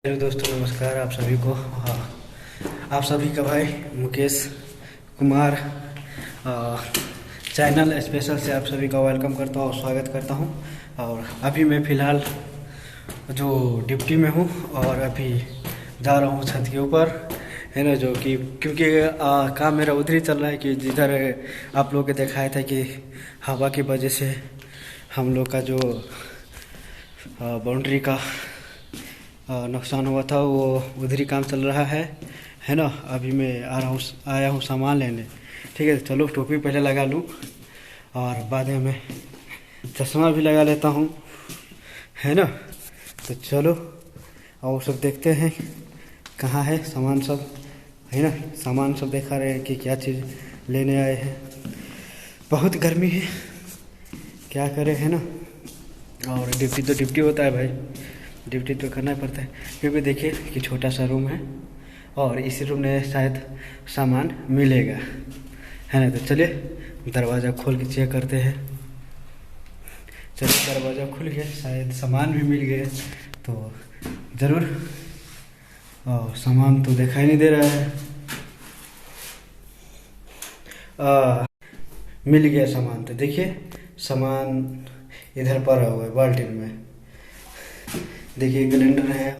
Hello दोस्तों, नमस्कार आप सभी को। आप सभी का भाई मुकेश कुमार चैनल स्पेशल से आप सभी का वेलकम करता हूँ और स्वागत करता हूँ। और अभी मैं फ़िलहाल जो ड्यूटी में हूँ और अभी जा रहा हूँ छत के ऊपर, है ना। जो कि क्योंकि काम मेरा उधर ही चल रहा है कि जिधर आप लोगों को दिखाया था कि हवा की वजह से हम लोग का जो बाउंड्री का नुकसान हुआ था, वो उधर ही काम चल रहा है ना। अभी मैं आया हूँ सामान लेने। ठीक है, चलो टोपी पहले लगा लूँ और बाद में मैं चश्मा भी लगा लेता हूँ, है ना। तो चलो और सब देखते हैं कहाँ है सामान सब, है ना। सामान सब देखा रहे हैं कि क्या चीज़ लेने आए हैं। बहुत गर्मी है, क्या करें, है ना। और ड्यूटी तो ड्यूटी होता है भाई, ड्यूटी तो करना ही पड़ता है। क्योंकि देखिए कि छोटा सा रूम है और इसी रूम में शायद सामान मिलेगा, है ना। तो चलिए दरवाज़ा खोल के चेक करते हैं। चलिए दरवाज़ा खुल गया, शायद सामान भी मिल गया तो ज़रूर। और सामान तो दिखाई नहीं दे रहा है। मिल गया सामान, तो देखिए सामान इधर पड़ा हुआ है बाल्टी में। देखिए ग्राइंडर है।